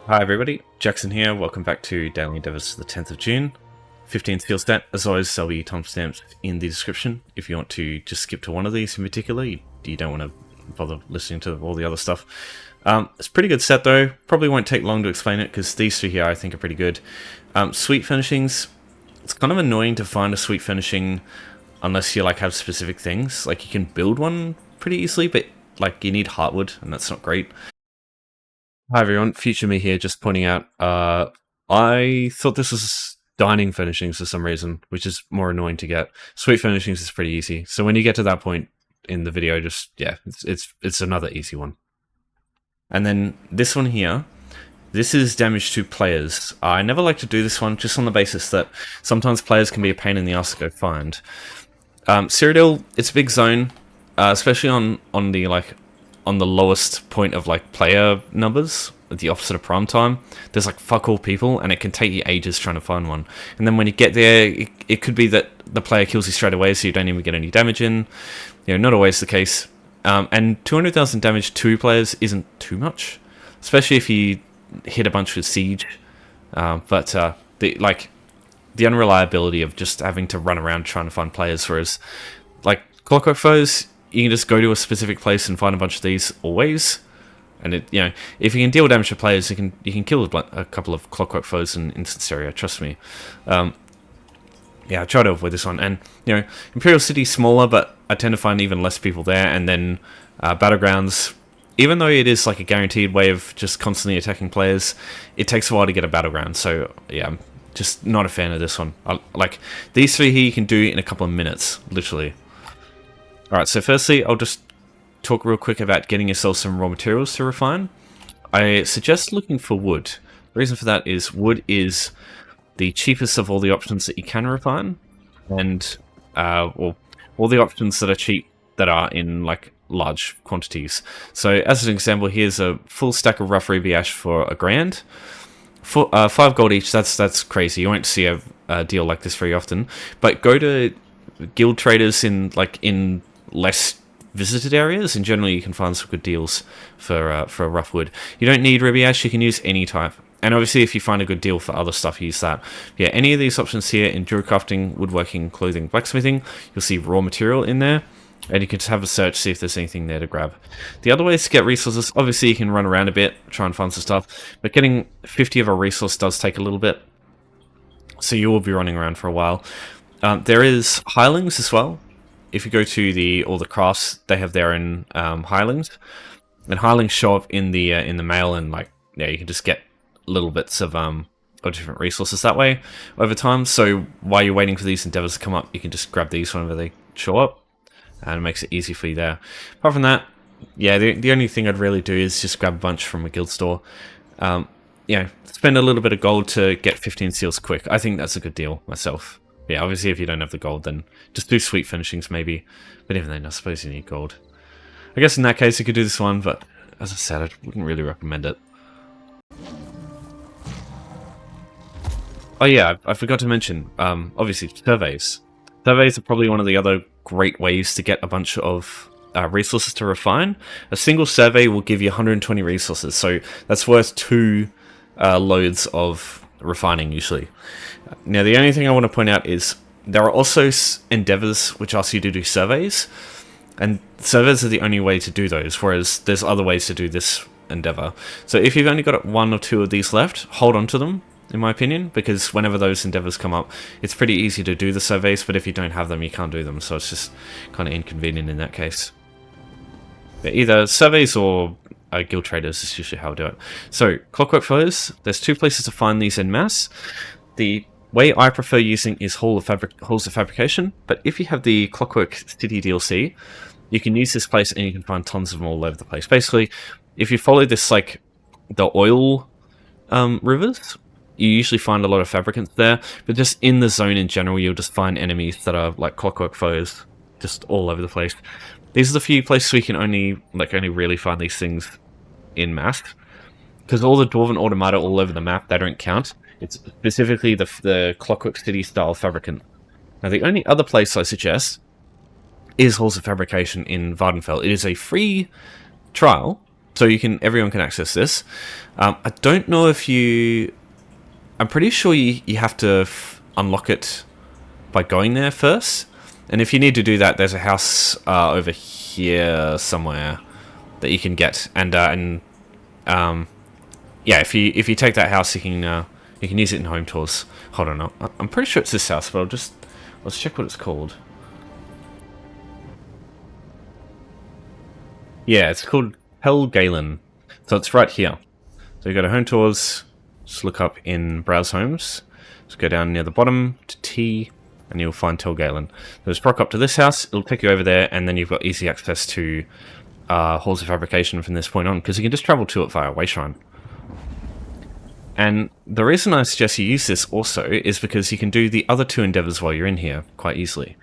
Hi everybody, Jackson here, welcome back to Daily Endeavours for the 10th of June. 15 skill stat, as always there'll be timestamps in the description if you want to just skip to one of these in particular, you don't want to bother listening to all the other stuff. It's a pretty good set though, probably won't take long to explain it because these two here I think are pretty good. Sweet Furnishings, it's kind of annoying to find a sweet finishing unless you have specific things, you can build one pretty easily but you need heartwood and that's not great. Hi everyone, Future Me here, just pointing out, I thought this was dining furnishings for some reason, which is more annoying to get. Sweet furnishings is pretty easy, so when you get to that point in the video, it's another easy one. And then this one here, this is damage to players. I never like to do this one, just on the basis that sometimes players can be a pain in the ass to go find. Cyrodiil, it's a big zone, especially on the lowest point of player numbers, at the opposite of prime time. There's fuck all people and it can take you ages trying to find one, and then when you get there it could be that the player kills you straight away so you don't even get any damage in. Not always the case, and 200,000 damage to players isn't too much, especially if you hit a bunch with siege, but the unreliability of just having to run around trying to find players, whereas Clockwork foes, you can just go to a specific place and find a bunch of these always, and if you can deal damage to players, you can kill a couple of Clockwork foes in instance area. Trust me. I try to avoid this one, and Imperial City's smaller, but I tend to find even less people there. And then Battlegrounds, even though it is a guaranteed way of just constantly attacking players, it takes a while to get a battleground. So yeah, I'm just not a fan of this one. These three here you can do in a couple of minutes, literally. Alright, so firstly, I'll just talk real quick about getting yourself some raw materials to refine. I suggest looking for wood. The reason for that is wood is the cheapest of all the options that you can refine, and all the options that are cheap that are in large quantities. So as an example, here's a full stack of rough ruby ash for $1,000. For 5 gold each, that's crazy. You won't see a deal like this very often. But go to guild traders in less visited areas, and generally you can find some good deals for rough wood. You don't need ruby ash, you can use any type. And obviously if you find a good deal for other stuff, use that. Yeah, any of these options here in jewelry crafting, woodworking, clothing, blacksmithing, you'll see raw material in there, and you can just have a search, see if there's anything there to grab. The other ways to get resources, obviously you can run around a bit, try and find some stuff, but getting 50 of a resource does take a little bit, so you will be running around for a while. There is hirelings as well. If you go to all the crafts, they have their own hirelings, and hirelings show up in the mail, and you can just get little bits of different resources that way over time. So while you're waiting for these endeavors to come up, you can just grab these whenever they show up, and it makes it easy for you there. Apart from that, yeah, the only thing I'd really do is just grab a bunch from a guild store. Spend a little bit of gold to get 15 seals quick. I think that's a good deal myself. Yeah, obviously if you don't have the gold, then just do sweet finishings maybe. But even then, I suppose you need gold. I guess in that case you could do this one, but as I said, I wouldn't really recommend it. Oh yeah, I forgot to mention, obviously surveys. Surveys are probably one of the other great ways to get a bunch of resources to refine. A single survey will give you 120 resources, so that's worth 2 loads of refining usually. Now the only thing I want to point out is there are also endeavors which ask you to do surveys, and surveys are the only way to do those, whereas there's other ways to do this endeavor. So if you've only got 1 or 2 of these left, hold on to them, in my opinion, because whenever those endeavors come up, it's pretty easy to do the surveys, but if you don't have them, you can't do them, so it's just kind of inconvenient in that case. But either surveys or guild traders is usually how I do it. So, Clockwork foes, there's 2 places to find these en masse. The way I prefer using is Halls of Fabrication, but if you have the Clockwork City DLC, you can use this place and you can find tons of them all over the place. Basically, if you follow this, the oil rivers, you usually find a lot of fabricants there, but just in the zone in general, you'll just find enemies that are Clockwork foes, just all over the place. These are the few places we can only really find these things in mass, because all the Dwarven Automata all over the map, they don't count. It's specifically the Clockwork City style fabricant. Now the only other place I suggest is Halls of Fabrication in Vardenfell. It is a free trial, So everyone can access this. I don't know if I'm pretty sure you have to unlock it by going there first. And if you need to do that, there's a house over here somewhere that you can get. And yeah, if you take that house, you can use it in home tours. Hold on, I'm pretty sure it's this house, but let's check what it's called. Yeah, it's called Galen. So it's right here. So you go to home tours, just look up in browse homes, just go down near the bottom to T, and you'll find Galen. So just rock up to this house, it'll take you over there, and then you've got easy access to halls of fabrication from this point on, because you can just travel to it via Wayshrine. And the reason I suggest you use this also is because you can do the other 2 endeavors while you're in here quite easily.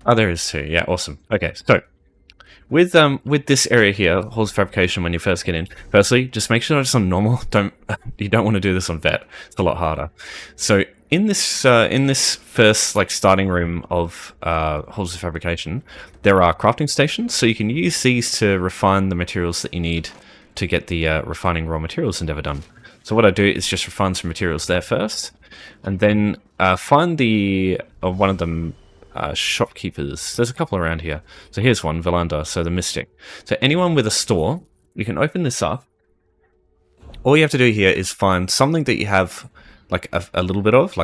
Oh, there is 2. Yeah, awesome. Okay, so with this area here, halls of fabrication, when you first get in, firstly, just make sure it's on normal. You don't want to do this on vet. It's a lot harder. So in this first starting room of halls of fabrication, there are crafting stations. So you can use these to refine the materials that you need to get the refining raw materials endeavor done. So what I do is just refine some materials there first, and then find one of them. Shopkeepers. There's a couple around here. So here's one, Valanda, so the Mystic. So anyone with a store, you can open this up. All you have to do here is find something that you have a little bit of.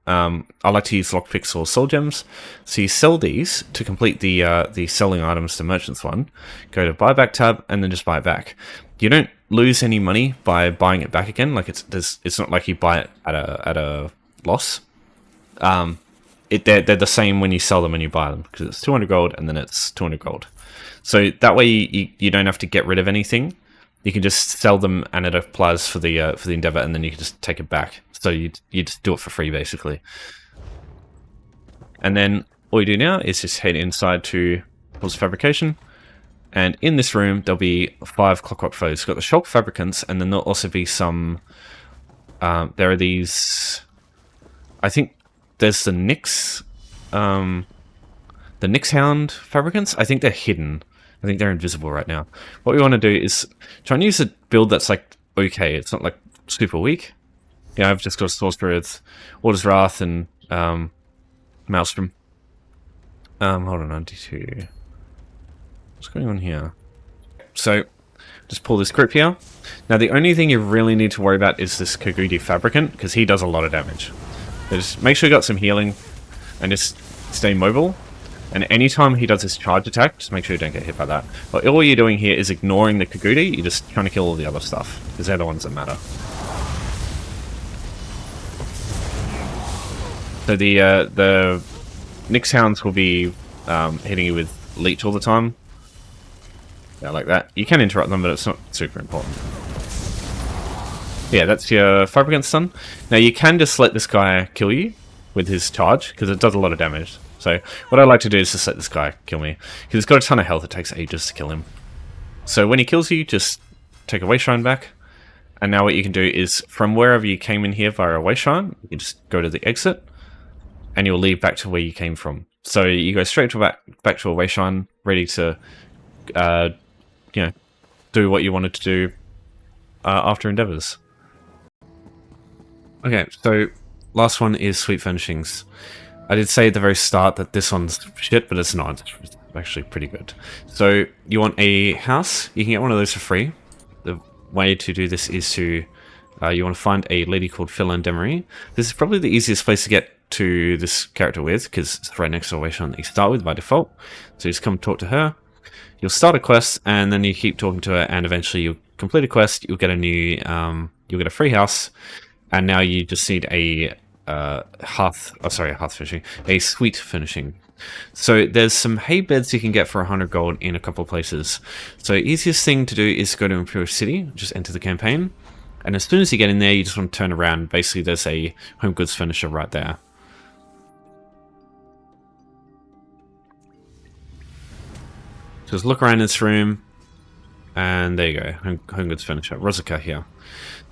I like to use lockpicks or soul gems. So you sell these to complete the selling items to merchants one. Go to buyback tab and then just buy it back. You don't lose any money by buying it back again. It's not like you buy it at a loss. They're the same when you sell them and you buy them, because it's 200 gold and then it's 200 gold. So that way you don't have to get rid of anything. You can just sell them and it applies for the endeavor, and then you can just take it back. So you just do it for free basically. And then all you do now is just head inside to halls of fabrication, and in this room there'll be 5 Clockwork foes. You've got the shop fabricants, and then there'll also be some. There are these. I think. There's the Nyx Hound fabricants. I think they're hidden. I think they're invisible right now. What we want to do is try and use a build that's okay. It's not super weak. Yeah, I've just got Sorcerer with Order's Wrath and Maelstrom. Hold on, D2. What's going on here? So, just pull this group here. Now, the only thing you really need to worry about is this Cyrodiil Fabricant, because he does a lot of damage. So just make sure you got some healing and just stay mobile. And anytime he does his charge attack, just make sure you don't get hit by that. But all you're doing here is ignoring the Cyrodiil. You're just trying to kill all the other stuff, because they're the ones that matter. So the Nyx Hounds will be hitting you with Leech all the time. Yeah, like that. You can interrupt them, but it's not super important. Yeah, that's your Fabricant's done. Now you can just let this guy kill you with his charge, because it does a lot of damage. So what I like to do is just let this guy kill me, because he's got a ton of health. It takes ages to kill him. So when he kills you, just take a Wayshrine back. And now what you can do is, from wherever you came in here via a Wayshrine, you can just go to the exit, and you'll leave back to where you came from. So you go straight to back to a Wayshrine, ready to, do what you wanted to do after endeavors. Okay, so last one is Sweet Furnishings. I did say at the very start that this one's shit, but it's not. It's actually pretty good. So you want a house? You can get one of those for free. The way to do this is to you want to find a lady called Philan Demery. This is probably the easiest place to get to this character with, because it's right next to the Wayshrine that you start with by default. So you just come talk to her. You'll start a quest, and then you keep talking to her, and eventually you'll complete a quest. You'll get a new, you'll get a free house, and now you just need a a sweet furnishing. So there's some hay beds you can get for 100 gold in a couple of places. So easiest thing to do is go to Imperial City, just enter the campaign, and as soon as you get in there, you just want to turn around. Basically, there's a home goods finisher right there. Just look around this room, and there you go, home goods finisher, Rozika here.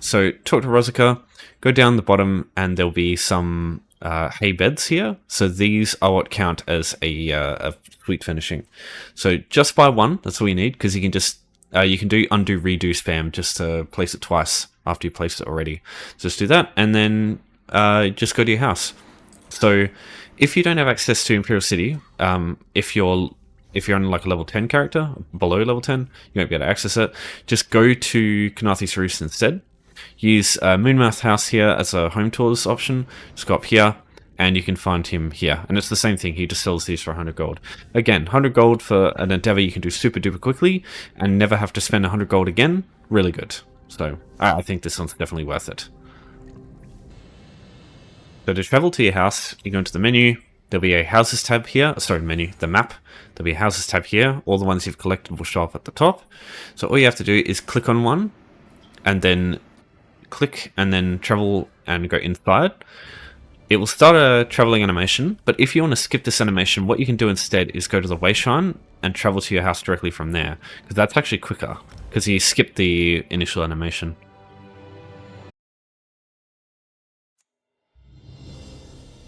So talk to Rozika, go down the bottom, and there'll be some hay beds here. So these are what count as a suite finishing. So just buy one. That's all you need, because you can just you can do undo redo spam just to place it twice after you placed it already. So just do that, and then just go to your house. So if you don't have access to Imperial City, if you're on like a level 10 character, below level 10, you won't be able to access it. Just go to Knarthi's Roost instead. Use Moonmouth House here as a home tours option. Just go up here, and you can find him here. And it's the same thing, he just sells these for 100 gold. Again, 100 gold for an endeavor you can do super duper quickly, and never have to spend 100 gold again. Really good. So, I think this one's definitely worth it. So to travel to your house, you go into the menu, there'll be a houses tab here, sorry, menu, the map. There'll be a houses tab here, all the ones you've collected will show up at the top. So all you have to do is click on one, and then click, and then travel and go inside. It will start a traveling animation, but if you want to skip this animation, what you can do instead is go to the Wayshrine and travel to your house directly from there, because that's actually quicker, because you skip the initial animation.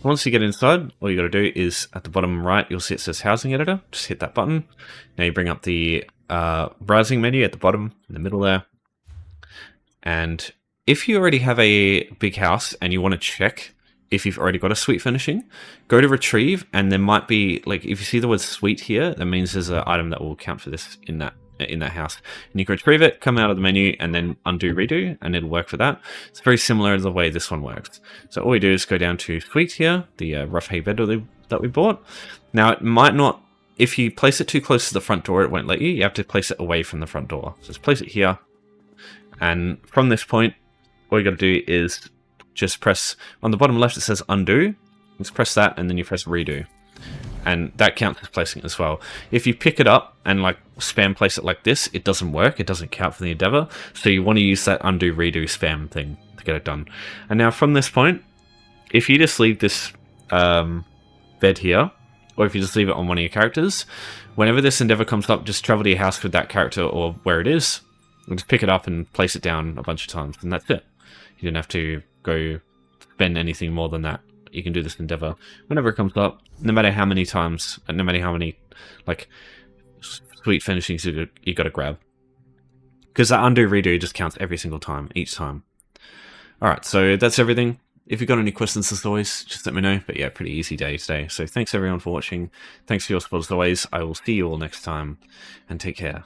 Once you get inside, all you got to do is at the bottom right, you'll see it says Housing Editor. Just hit that button. Now you bring up the browsing menu at the bottom, in the middle there. And if you already have a big house and you want to check if you've already got a suite finishing, go to retrieve, and there might be, like, if you see the word suite here, that means there's an item that will count for this in that house. And you can retrieve it, come out of the menu, and then undo redo, and it'll work for that. It's very similar to the way this one works. So all we do is go down to suite here, the rough hay bed that we bought. Now it might not, if you place it too close to the front door, it won't let you. You have to place it away from the front door. So just place it here, and from this point, all you got to do is just press on the bottom left, it says undo. Just press that, and then you press redo. And that counts as placing it as well. If you pick it up and like spam place it like this, it doesn't work. It doesn't count for the endeavor. So you want to use that undo redo spam thing to get it done. And now from this point, if you just leave this bed here, or if you just leave it on one of your characters, whenever this endeavor comes up, just travel to your house with that character or where it is, and just pick it up and place it down a bunch of times, and that's it. You don't have to go spend anything more than that. You can do this endeavor whenever it comes up, no matter how many times, and no matter how many like sweet finishings you got to grab, because that undo redo just counts every single time, each time. All right, so that's everything. If you've got any questions, as always, just let me know. But yeah, pretty easy day today. So thanks everyone for watching. Thanks for your support as always. I will see you all next time, and take care.